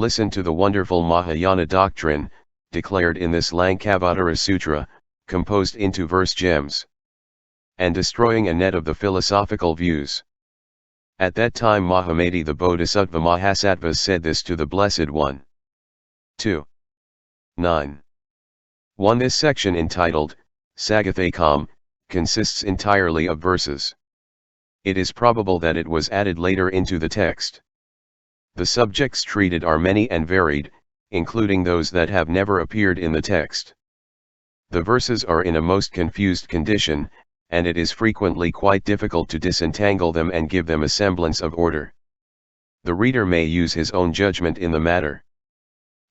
Listen to the wonderful Mahayana doctrine, declared in this Lankavatara Sutra, composed into verse gems, and destroying a net of the philosophical views. At that time Mahamati the Bodhisattva Mahasattvas said this to the Blessed One. 2. 9. 1. This section entitled, Sagathakam, consists entirely of verses. It is probable that it was added later into the text. The subjects treated are many and varied, including those that have never appeared in the text. The verses are in a most confused condition, and it is frequently quite difficult to disentangle them and give them a semblance of order. The reader may use his own judgment in the matter.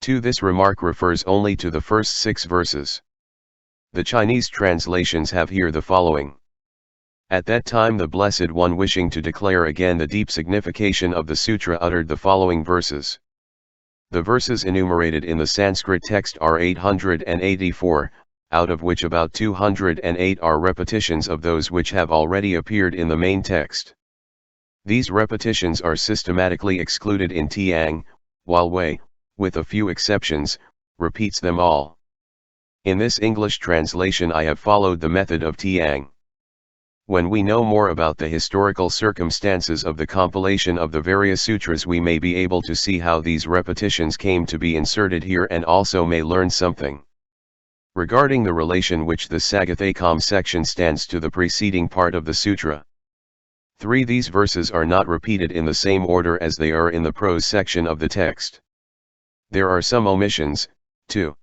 2. This remark refers only to the first 6 verses. The Chinese translations have here the following. At that time the Blessed One, wishing to declare again the deep signification of the sutra, uttered the following verses. The verses enumerated in the Sanskrit text are 884, out of which about 208 are repetitions of those which have already appeared in the main text. These repetitions are systematically excluded in Tiang, while Wei, with a few exceptions, repeats them all. In this English translation I have followed the method of Tiang. When we know more about the historical circumstances of the compilation of the various sutras, we may be able to see how these repetitions came to be inserted here, and also may learn something regarding the relation which the Sagathakam section stands to the preceding part of the sutra. 3. These verses are not repeated in the same order as they are in the prose section of the text. There are some omissions, too.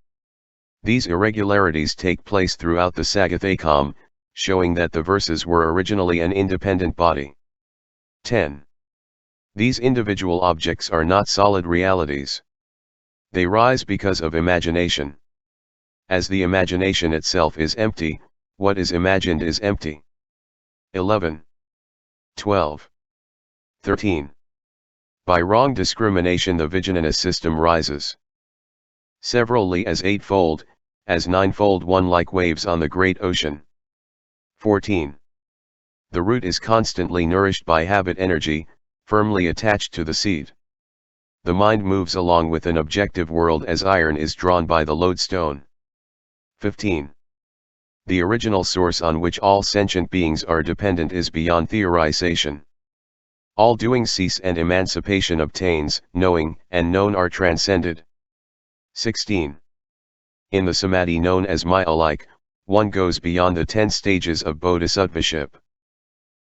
These irregularities take place throughout the Sagathakam, showing that the verses were originally an independent body. 10. These individual objects are not solid realities. They rise because of imagination. As the imagination itself is empty, what is imagined is empty. 11. 12. 13. By wrong discrimination the Vijnana system rises severally as eightfold, as ninefold one, like waves on the great ocean. 14. The root is constantly nourished by habit energy, firmly attached to the seed. The mind moves along with an objective world as iron is drawn by the lodestone. 15. The original source on which all sentient beings are dependent is beyond theorization. All doing cease and emancipation obtains, knowing and known are transcended. 16. In the samadhi known as Maya-like, one goes beyond the 10 stages of bodhisattvaship.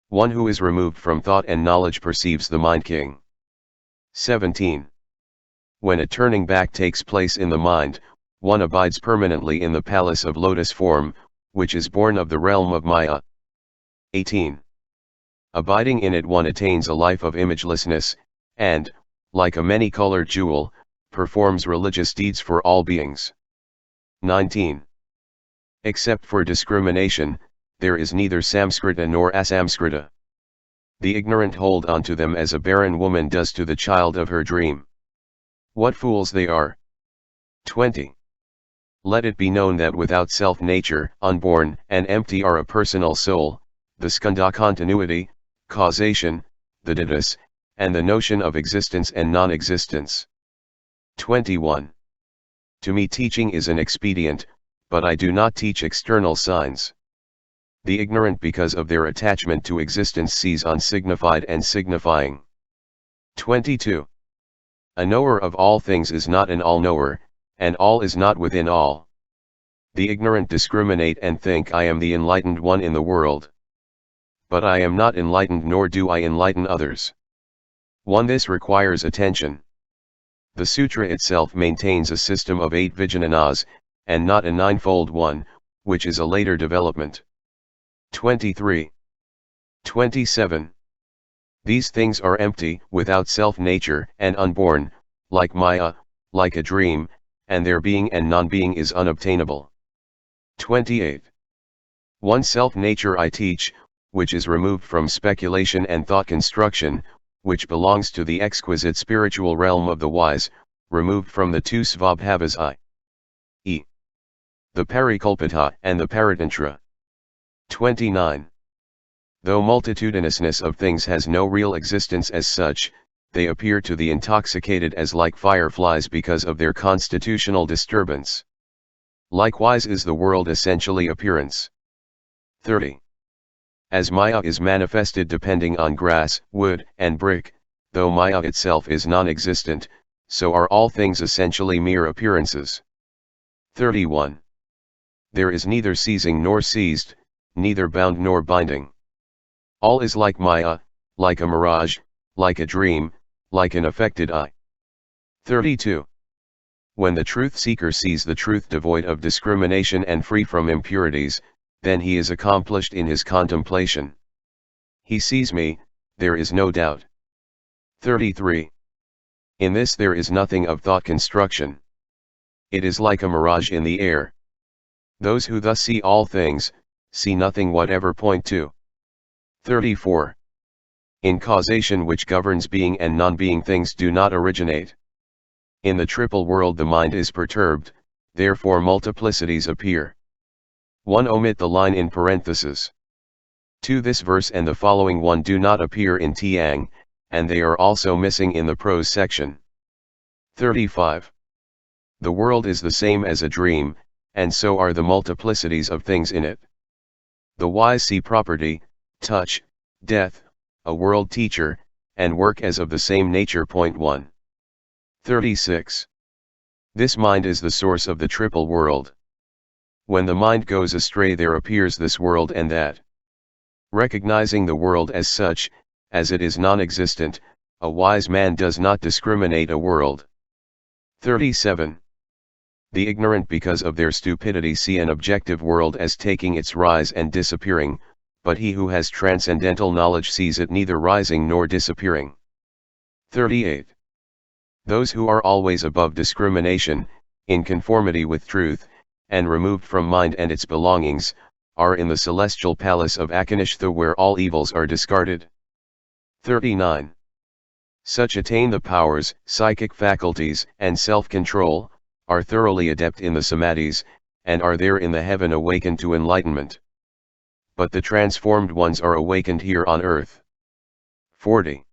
One who is removed from thought and knowledge perceives the mind king. 17. When a turning back takes place in the mind, one abides permanently in the palace of lotus form, which is born of the realm of Maya. 18. Abiding in it one attains a life of imagelessness, and, like a many-colored jewel, performs religious deeds for all beings. 19. Except for discrimination, there is neither Samskrita nor Asamskrita. The ignorant hold on to them as a barren woman does to the child of her dream. What fools they are! 20. Let it be known that without self-nature, unborn and empty are a personal soul, the skandha continuity, causation, the didas, and the notion of existence and non-existence. 21. To me teaching is an expedient, but I do not teach external signs. The ignorant, because of their attachment to existence, seize on signified and signifying. 22. A knower of all things is not an all-knower, and all is not within all. The ignorant discriminate and think I am the enlightened one in the world. But I am not enlightened, nor do I enlighten others. 1. This requires attention. The sutra itself maintains a system of 8 vijnanas, and not a ninefold one, which is a later development. 23. 27. These things are empty, without self-nature, and unborn, like Maya, like a dream, and their being and non-being is unobtainable. 28. One self-nature I teach, which is removed from speculation and thought construction, which belongs to the exquisite spiritual realm of the wise, removed from the 2 svabhavas i.e. the parikalpita and the paratantra. 29. Though multitudinousness of things has no real existence as such, they appear to the intoxicated as like fireflies because of their constitutional disturbance. Likewise is the world essentially appearance. 30. As Maya is manifested depending on grass, wood, and brick, though Maya itself is non-existent, so are all things essentially mere appearances. 31. There is neither seizing nor seized, neither bound nor binding. All is like Maya, like a mirage, like a dream, like an affected eye. 32. When the truth seeker sees the truth devoid of discrimination and free from impurities, then he is accomplished in his contemplation. He sees me, there is no doubt. 33. In this there is nothing of thought construction. It is like a mirage in the air. Those who thus see all things, see nothing whatever. Point 2. 34. In causation which governs being and non-being things do not originate. In the triple world the mind is perturbed, therefore multiplicities appear. 1. Omit the line in parentheses. 2. This verse and the following one do not appear in Tiang, and they are also missing in the prose section. 35. The world is the same as a dream, and so are the multiplicities of things in it. The wise see property, touch, death, a world teacher, and work as of the same nature. Point 1. 36. This mind is the source of the triple world. When the mind goes astray there appears this world and that. Recognizing the world as such, as it is non-existent, a wise man does not discriminate a world. 37. The ignorant because of their stupidity see an objective world as taking its rise and disappearing, but he who has transcendental knowledge sees it neither rising nor disappearing. 38. Those who are always above discrimination, in conformity with truth, and removed from mind and its belongings, are in the celestial palace of Akanishtha where all evils are discarded. 39. Such attain the powers, psychic faculties, and self-control, are thoroughly adept in the samadhis, and are there in the heaven awakened to enlightenment. But the transformed ones are awakened here on earth. 40.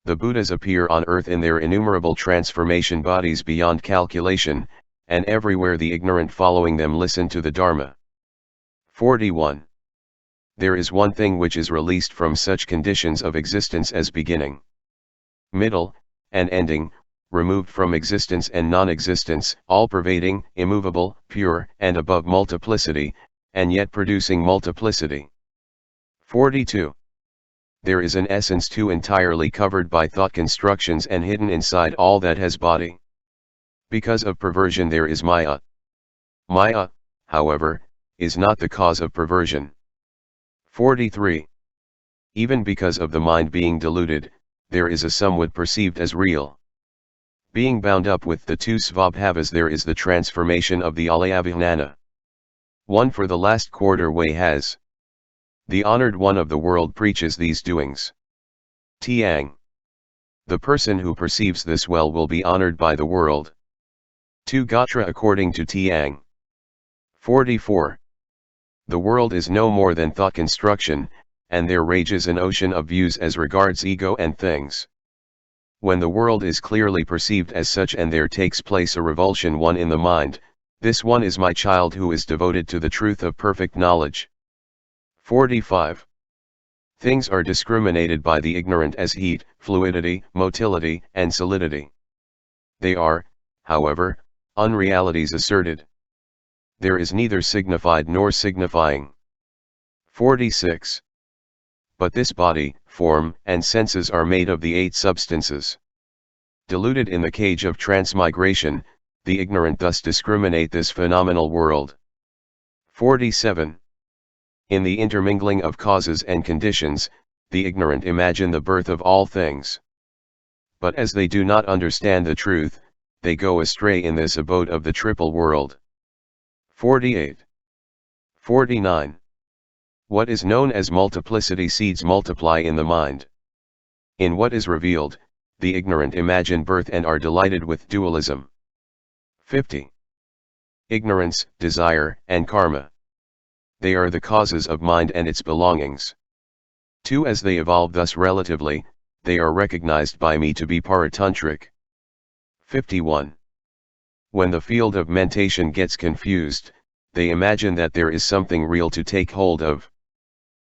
The Buddhas appear on earth in their innumerable transformation bodies beyond calculation, and everywhere the ignorant following them listen to the Dharma. 41. There is one thing which is released from such conditions of existence as beginning, middle, and ending, removed from existence and non-existence, all-pervading, immovable, pure, and above multiplicity, and yet producing multiplicity. 42. There is an essence too entirely covered by thought constructions and hidden inside all that has body. Because of perversion there is Maya. Maya, however, is not the cause of perversion. 43. Even because of the mind being deluded, there is a somewhat perceived as real. Being bound up with the two svabhavas there is the transformation of the alayavijnana. 1 For the last quarter way has. The honored one of the world preaches these doings. Tiang. The person who perceives this well will be honored by the world. 2 Gatra according to Tiang. 44. The world is no more than thought construction, and there rages an ocean of views as regards ego and things. When the world is clearly perceived as such and there takes place a revulsion one in the mind, this one is my child who is devoted to the truth of perfect knowledge. 45. Things are discriminated by the ignorant as heat, fluidity, motility, and solidity. They are, however, unrealities asserted. There is neither signified nor signifying. 46. But this body, form, and senses are made of the 8 substances. Deluded in the cage of transmigration, the ignorant thus discriminate this phenomenal world. 47. In the intermingling of causes and conditions, the ignorant imagine the birth of all things. But as they do not understand the truth, they go astray in this abode of the triple world. 48. 49. What is known as multiplicity seeds multiply in the mind. In what is revealed, the ignorant imagine birth and are delighted with dualism. 50. Ignorance, desire, and karma. They are the causes of mind and its belongings. 2 As they evolve thus relatively, they are recognized by me to be paratantric. 51. When the field of mentation gets confused, they imagine that there is something real to take hold of.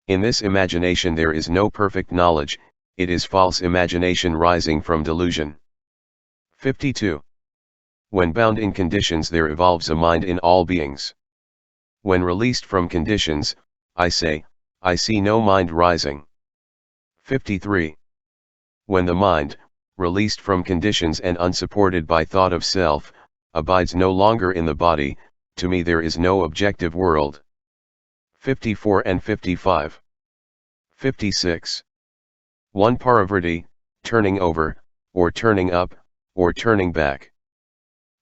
In this imagination there is no perfect knowledge, it is false imagination rising from delusion. 52. When bound in conditions there evolves a mind in all beings. When released from conditions, I say, I see no mind rising. 53. When the mind, released from conditions and unsupported by thought of self, abides no longer in the body, to me there is no objective world. 54 and 55. 56. One paravrti, turning over, or turning up, or turning back.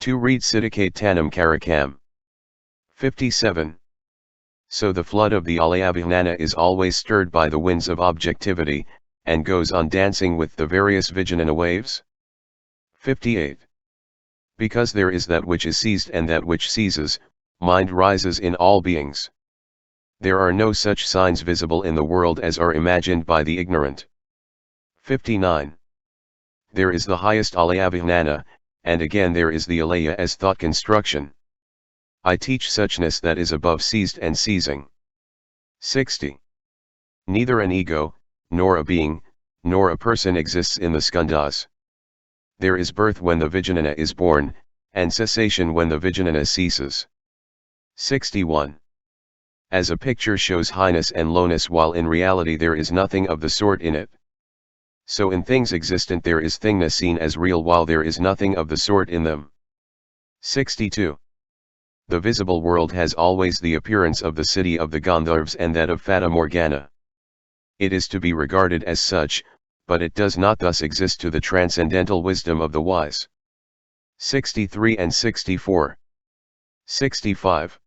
2 read Siddhikate Tanam Karakam. 57. So the flood of the alayavijnana is always stirred by the winds of objectivity, and goes on dancing with the various vijnana waves? 58. Because there is that which is seized and that which seizes, mind rises in all beings. There are no such signs visible in the world as are imagined by the ignorant. 59. There is the highest alayavijnana, and again there is the alaya as thought construction. I teach suchness that is above seized and seizing. 60. Neither an ego, nor a being, nor a person exists in the skandhas. There is birth when the vijnana is born, and cessation when the vijnana ceases. 61. As a picture shows highness and lowness while in reality there is nothing of the sort in it. So in things existent there is thingness seen as real while there is nothing of the sort in them. 62. The visible world has always the appearance of the city of the Gandharvas and that of Fata Morgana. It is to be regarded as such, but it does not thus exist to the transcendental wisdom of the wise. 63 and 64. 65.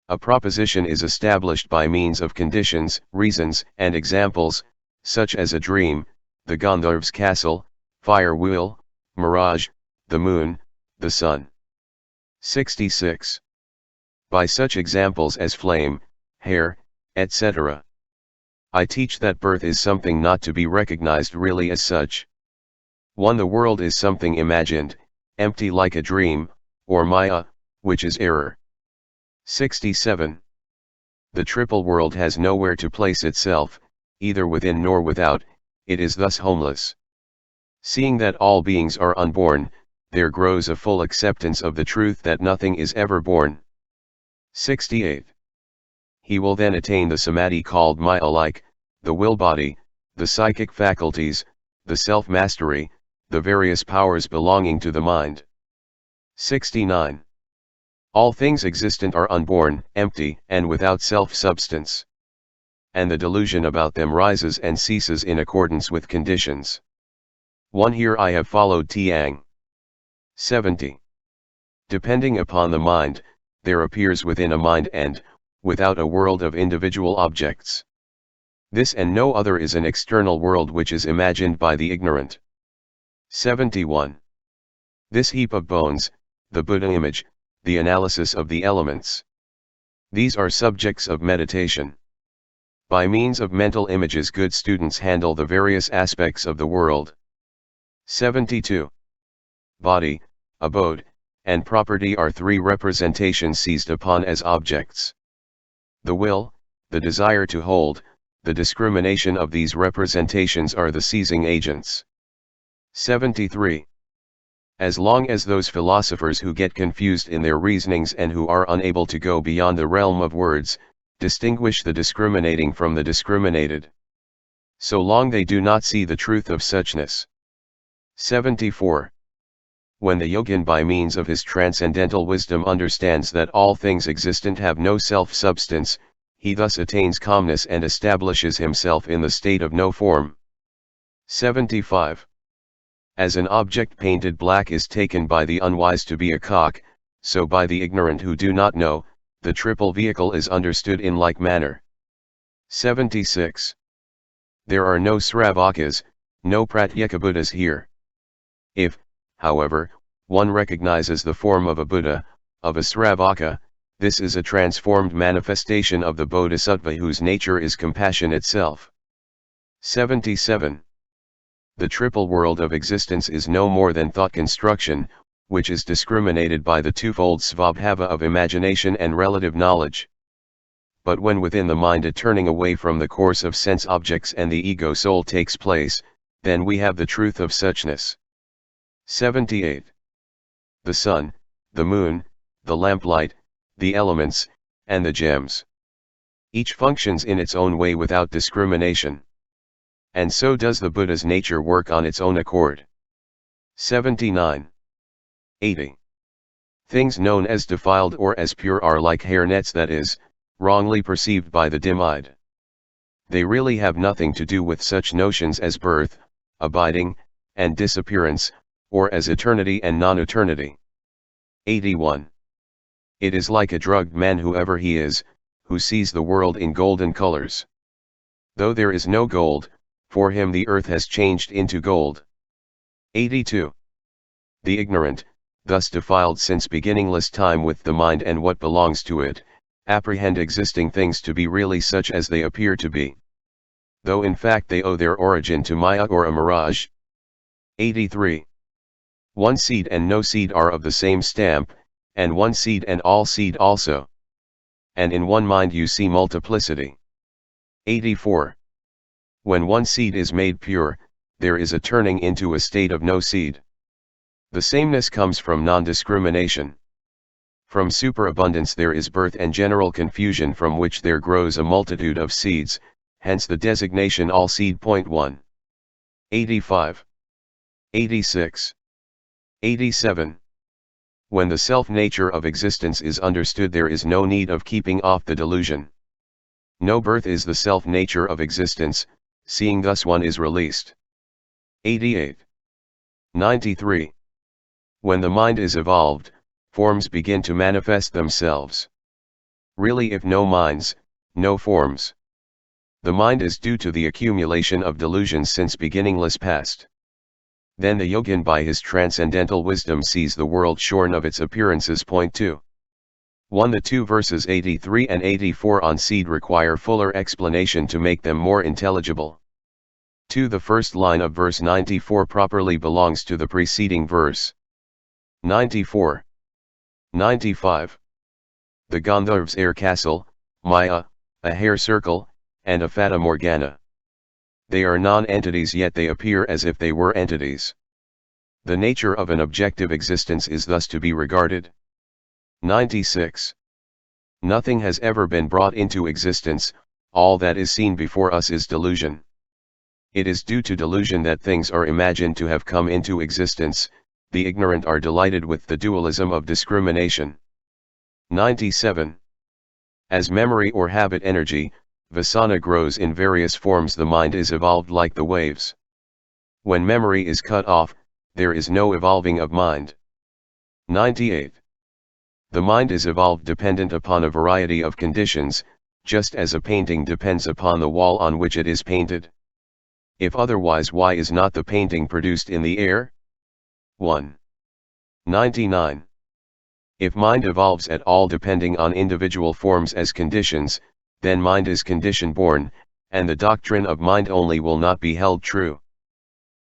A proposition is established by means of conditions, reasons, and examples, such as a dream, the Gandharv's castle, fire wheel, mirage, the moon, the sun. 66. By such examples as flame, hair, etc. I teach that birth is something not to be recognized really as such. 1. The world is something imagined, empty like a dream, or maya, which is error. 67. The triple world has nowhere to place itself, either within nor without, it is thus homeless. Seeing that all beings are unborn, there grows a full acceptance of the truth that nothing is ever born. 68. He will then attain the samadhi called maya, like the will body, the psychic faculties, the self-mastery, the various powers belonging to the mind. 69. All things existent are unborn, empty, and without self-substance. And the delusion about them rises and ceases in accordance with conditions. 1. Here I have followed Tiang. 70. Depending upon the mind, there appears within a mind and, without a world of individual objects. This and no other is an external world which is imagined by the ignorant. 71. This heap of bones, the Buddha image, the analysis of the elements. These are subjects of meditation. By means of mental images good students handle the various aspects of the world. 72. Body, abode, and property are 3 representations seized upon as objects. The will, the desire to hold, the discrimination of these representations are the seizing agents. 73. As long as those philosophers who get confused in their reasonings and who are unable to go beyond the realm of words, distinguish the discriminating from the discriminated, so long they do not see the truth of suchness. 74. When the yogin by means of his transcendental wisdom understands that all things existent have no self-substance, he thus attains calmness and establishes himself in the state of no form. 75. As an object painted black is taken by the unwise to be a cock, so by the ignorant who do not know, the triple vehicle is understood in like manner. 76. There are no Sravakas, no Pratyekabuddhas here. If, however, one recognizes the form of a Buddha, of a Sravaka, this is a transformed manifestation of the Bodhisattva whose nature is compassion itself. 77. the triple world of existence is no more than thought construction, which is discriminated by the twofold svabhava of imagination and relative knowledge. But when within the mind a turning away from the course of sense objects and the ego soul takes place, then we have the truth of suchness. 78. The sun, the moon, the lamplight, the elements, and the gems. Each functions in its own way without discrimination. And so does the Buddha's nature work on its own accord. 79. 80. Things known as defiled or as pure are like hair nets, that is, wrongly perceived by the dim-eyed. They really have nothing to do with such notions as birth, abiding, and disappearance, or as eternity and non-eternity. 81. It is like a drugged man, whoever he is, who sees the world in golden colors. Though there is no gold, for him the earth has changed into gold. 82. The ignorant, thus defiled since beginningless time with the mind and what belongs to it, apprehend existing things to be really such as they appear to be, though in fact they owe their origin to Maya or a mirage. 83. One seed and no seed are of the same stamp, and one seed and all seed also. And in one mind you see multiplicity. 84. When one seed is made pure, there is a turning into a state of no seed. The sameness comes from non-discrimination. From superabundance there is birth and general confusion, from which there grows a multitude of seeds, hence the designation all seed. 1. 85. 86. 87. When the self-nature of existence is understood, there is no need of keeping off the delusion. No birth is the self-nature of existence, seeing thus one is released. 88. 93. When the mind is evolved, forms begin to manifest themselves. Really, if no minds, no forms. The mind is due to the accumulation of delusions since beginningless past. Then the yogin by his transcendental wisdom sees the world shorn of its appearances. 2. 1. The two verses 83 and 84 on seed require fuller explanation to make them more intelligible. 2. The first line of verse 94 properly belongs to the preceding verse. 94. 95. The Gandharv's air castle, Maya, a hair circle, and a fata morgana. They are non-entities, yet they appear as if they were entities. The nature of an objective existence is thus to be regarded. 96. Nothing has ever been brought into existence, all that is seen before us is delusion. It is due to delusion that things are imagined to have come into existence. The ignorant are delighted with the dualism of discrimination. 97. As memory or habit energy, vasana grows in various forms. The mind is evolved like the waves. When memory is cut off, there is no evolving of mind. 98. The mind is evolved dependent upon a variety of conditions, just as a painting depends upon the wall on which it is painted. If otherwise, why is not the painting produced in the air? 1. 99. If mind evolves at all depending on individual forms as conditions, then mind is condition born, and the doctrine of mind only will not be held true.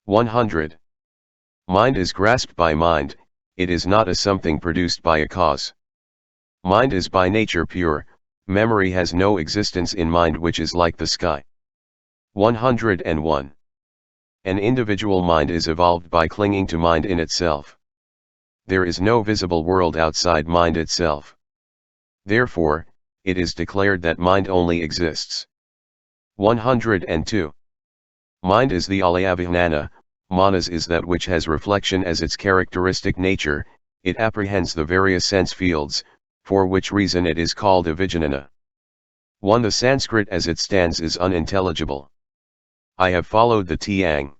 100. Mind is grasped by mind, it is not a something produced by a cause. Mind is by nature pure, memory has no existence in mind, which is like the sky. 101. An individual mind is evolved by clinging to mind in itself. There is no visible world outside mind itself. Therefore, it is declared that mind only exists. 102. Mind is the alayavijnana, manas is that which has reflection as its characteristic nature, it apprehends the various sense fields, for which reason it is called a vijnana. 1. The Sanskrit as it stands is unintelligible. I have followed the Tiang.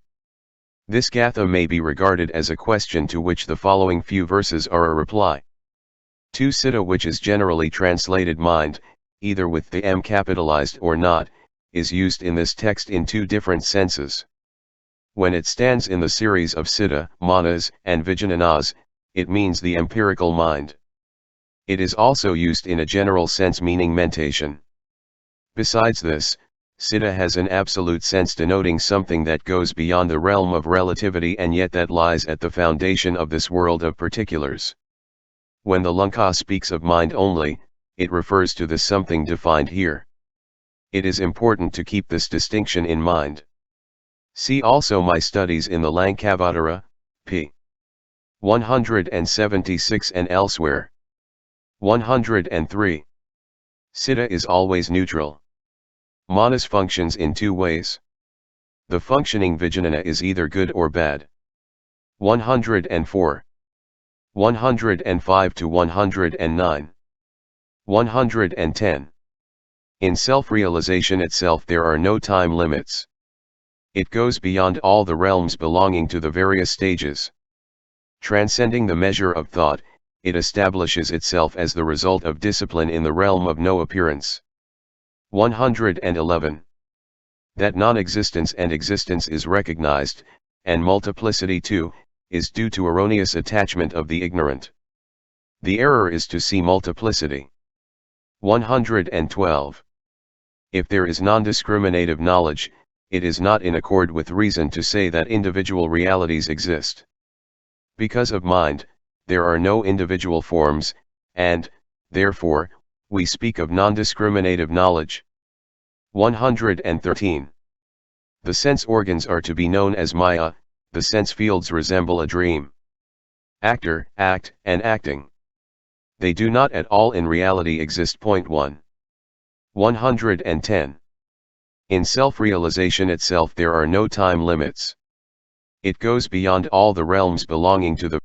This gatha may be regarded as a question to which the following few verses are a reply. 2. Citta, which is generally translated mind, either with the M capitalized or not, is used in this text in two different senses. When it stands in the series of citta, manas, and vijnanas, it means the empirical mind. It is also used in a general sense meaning mentation. Besides this, Siddha has an absolute sense denoting something that goes beyond the realm of relativity and yet that lies at the foundation of this world of particulars. When the Lanka speaks of mind only, it refers to the something defined here. It is important to keep this distinction in mind. See also my studies in the Lankavatara, p. 176 and elsewhere. 103. Siddha is always neutral. Manas functions in two ways. The functioning vijnana is either good or bad. 104. 105 to 109. 110. In self-realization itself there are no time limits. It goes beyond all the realms belonging to the various stages. Transcending the measure of thought, it establishes itself as the result of discipline in the realm of no appearance. 111. That non-existence and existence is recognized, and multiplicity too, is due to erroneous attachment of the ignorant. The error is to see multiplicity. 112. If there is non-discriminative knowledge, it is not in accord with reason to say that individual realities exist. Because of mind, there are no individual forms, and, therefore, we speak of non-discriminative knowledge. 113. The sense organs are to be known as Maya, the sense fields resemble a dream. Actor, act, and acting. They do not at all in reality exist. 1. 110. In self-realization itself there are no time limits. It goes beyond all the realms belonging to the